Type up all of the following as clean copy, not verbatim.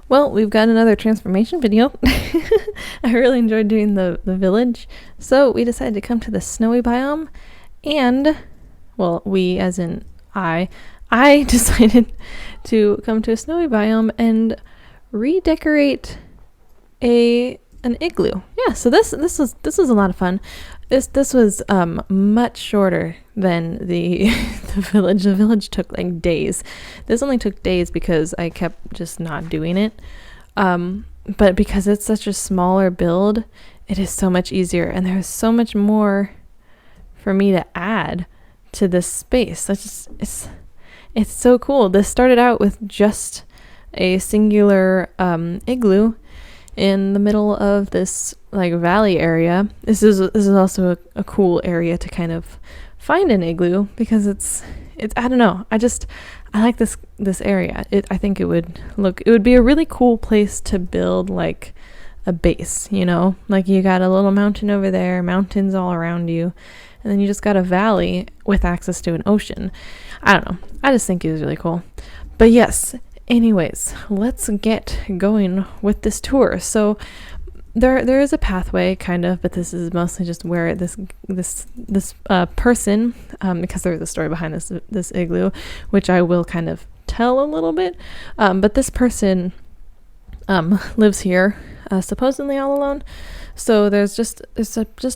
Well, we've got another transformation video. I really enjoyed doing the village. So we decided to come to the snowy biome and, well, we as in I decided to come to a snowy biome and redecorate an igloo. Yeah, so this was a lot of fun. This was much shorter than the the village. The village took like days. This only took days because I kept just not doing it. But because it's such a smaller build, it is so much easier, and there's so much more for me to add to this space. It's so cool. This started out with just a singular igloo in the middle of this like valley area. This is also a cool area to kind of find an igloo because it's I don't know. I like this area. I think it would be a really cool place to build like a base, you know? Like you got a little mountain over there, mountains all around you, and then you just got a valley with access to an ocean. I don't know. I just think it was really cool. But yes, anyways, let's get going with this tour. So there is a pathway kind of, but this is mostly just where this person, because there's a story behind this igloo, which I will kind of tell a little bit. But this person lives here, supposedly all alone. So there's just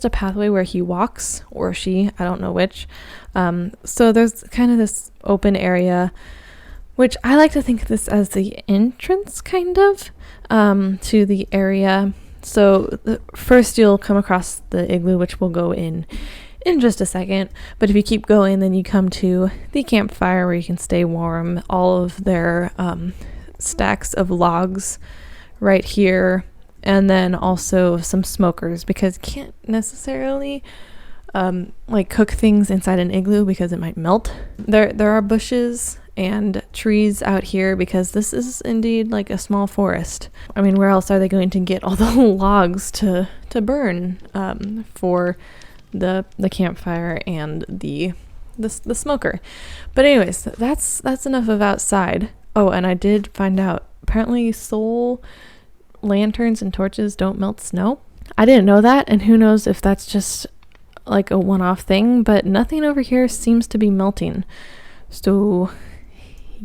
a pathway where he walks, or she, I don't know which. So there's kind of this open area, which I like to think of this as the entrance kind of to the area. So first you'll come across the igloo, which we'll go in just a second. But if you keep going, then you come to the campfire where you can stay warm. All of their stacks of logs right here. And then also some smokers, because you can't necessarily like cook things inside an igloo because it might melt. There are bushes and trees out here because this is indeed like a small forest. I mean, where else are they going to get all the logs to burn for the campfire and the smoker? But anyways, that's enough of outside. Oh, and I did find out apparently soul lanterns and torches don't melt snow. I didn't know that, and who knows if that's just like a one-off thing, but nothing over here seems to be melting. So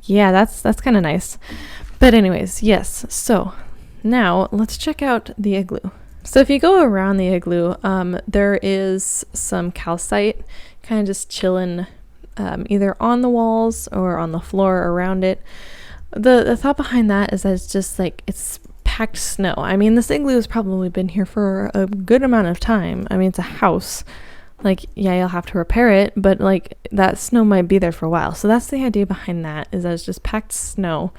yeah, that's kind of nice. But anyways, yes, so now let's check out the igloo. So if you go around the igloo, there is some calcite kind of just chilling either on the walls or on the floor around it. The thought behind that is that it's just like it's packed snow. I mean, this igloo has probably been here for a good amount of time. I mean, it's a house. Like, yeah, you'll have to repair it, but like that snow might be there for a while. So that's the idea behind that, is that it's just packed snow.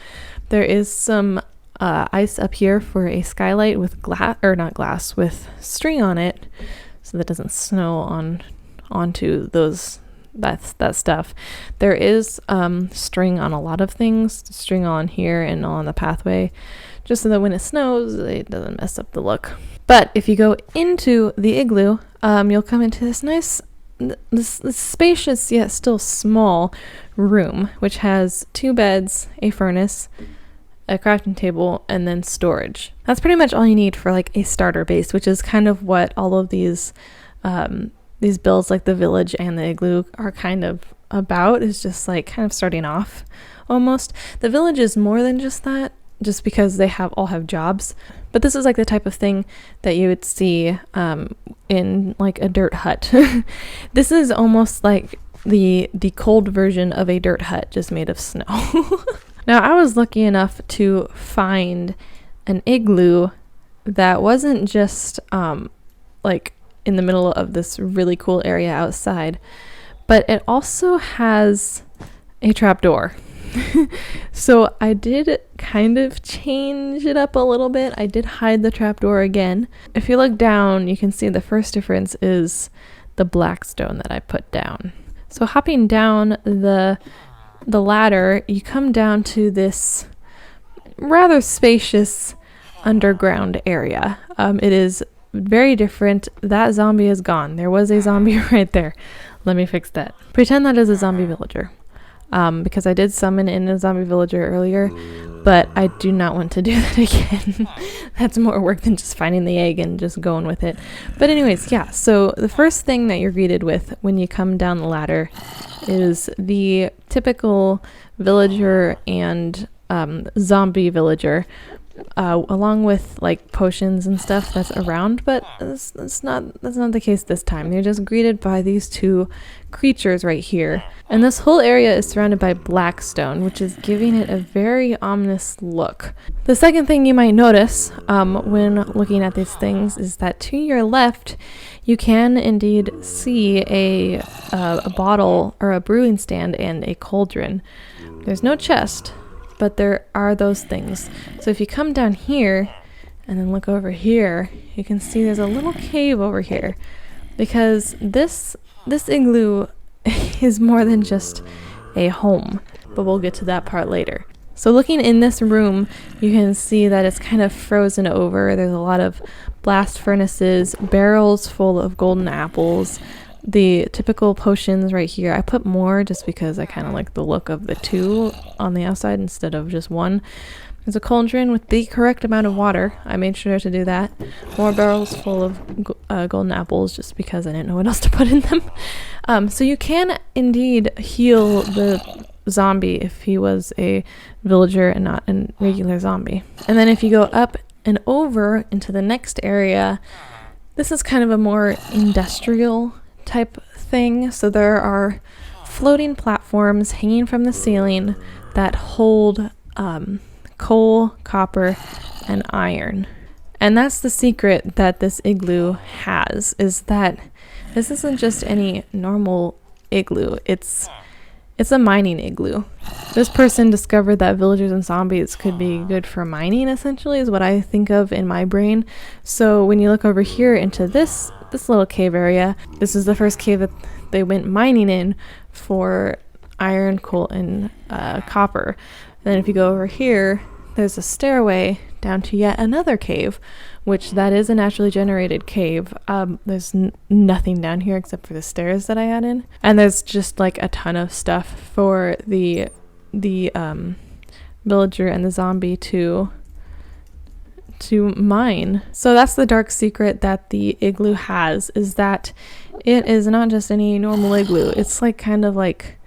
There is some ice up here for a skylight with with string on it, so that doesn't snow onto that stuff. There is string on a lot of things, string on here and on the pathway, just so that when it snows, it doesn't mess up the look. But if you go into the igloo, you'll come into this nice, this spacious yet still small room, which has 2 beds, a furnace, a crafting table, and then storage. That's pretty much all you need for like a starter base, which is kind of what all of these builds, like the village and the igloo, are kind of about, is just like kind of starting off almost. The village is more than just that, just because they all have jobs. But this is like the type of thing that you would see in like a dirt hut. This is almost like the cold version of a dirt hut, just made of snow. Now, I was lucky enough to find an igloo that wasn't just like in the middle of this really cool area outside, but it also has a trapdoor. So I did kind of change it up a little bit. I did hide the trapdoor again. If you look down, you can see the first difference is the black stone that I put down. So hopping down the ladder, you come down to this rather spacious underground area. It is very different. That zombie is gone. There was a zombie right there. Let me fix that. Pretend that is a zombie villager. because I did summon in a zombie villager earlier, but I do not want to do that again. That's more work than just finding the egg and just going with it. But anyways, yeah, so the first thing that you're greeted with when you come down the ladder is the typical villager and zombie villager, along with like potions and stuff that's around, but that's not the case this time. You're just greeted by these two creatures right here, and this whole area is surrounded by black stone, which is giving it a very ominous look. The second thing you might notice when looking at these things is that to your left you can indeed see a bottle or a brewing stand and a cauldron. There's no chest, but there are those things. So if you come down here and then look over here, you can see there's a little cave over here, because this igloo is more than just a home, but we'll get to that part later. So looking in this room, you can see that it's kind of frozen over. There's a lot of blast furnaces, barrels full of golden apples, the typical potions right here. I put more just because I kind of like the look of the two on the outside instead of just one. There's a cauldron with the correct amount of water. I made sure to do that. More barrels full of golden apples just because I didn't know what else to put in them. So you can indeed heal the zombie if he was a villager and not a regular zombie. And then if you go up and over into the next area, this is kind of a more industrial type thing. So there are floating platforms hanging from the ceiling that hold coal, copper, and iron. And that's the secret that this igloo has, is that this isn't just any normal igloo. It's a mining igloo. This person discovered that villagers and zombies could be good for mining, essentially, is what I think of in my brain. So when you look over here into this little cave area, this is the first cave that they went mining in for iron, coal, and copper. And then if you go over here, there's a stairway down to yet another cave, which that is a naturally generated cave. There's nothing down here except for the stairs that I had in, and there's just like a ton of stuff for the villager and the zombie to mine. So that's the dark secret that the igloo has, is that it is not just any normal igloo. It's like kind of like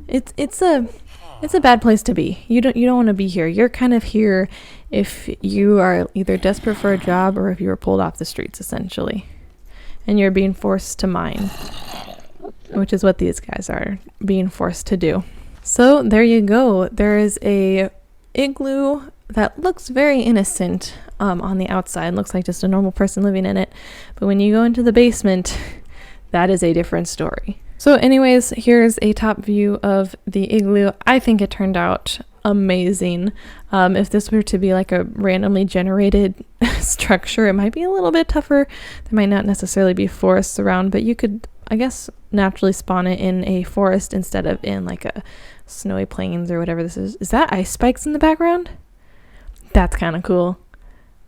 it's a bad place to be. You don't want to be here. You're kind of here if you are either desperate for a job or if you were pulled off the streets, essentially, and you're being forced to mine, which is what these guys are being forced to do. So there you go. There is a igloo that looks very innocent on the outside. Looks like just a normal person living in it. But when you go into the basement, that is a different story. So anyways, here's a top view of the igloo. I think it turned out amazing. If this were to be like a randomly generated structure, it might be a little bit tougher. There might not necessarily be forests around, but you could, I guess, naturally spawn it in a forest instead of in like a snowy plains or whatever this is. Is that ice spikes in the background? That's kind of cool.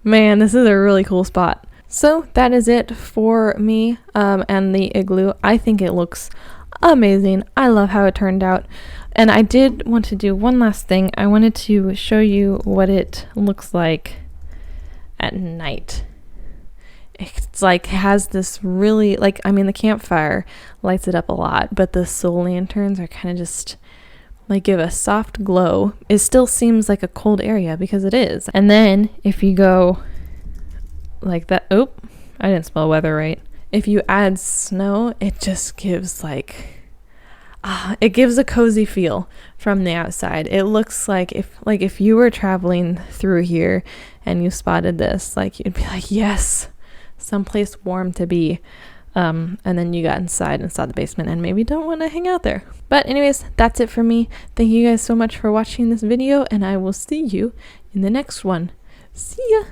Man, this is a really cool spot. So that is it for me and the igloo. I think it looks amazing. I love how it turned out. And I did want to do one last thing. I wanted to show you what it looks like at night. It's like has this really, like, I mean, the campfire lights it up a lot, but the soul lanterns are kind of just like give a soft glow. It still seems like a cold area because it is. And then if you go like that, I didn't spell weather right. If you add snow, it just gives like it gives a cozy feel from the outside. It looks like if you were traveling through here and you spotted this, like you'd be like, yes, someplace warm to be. And then you got inside and saw the basement and maybe don't want to hang out there. But anyways, that's it for me. Thank you guys so much for watching this video, and I will see you in the next one. See ya!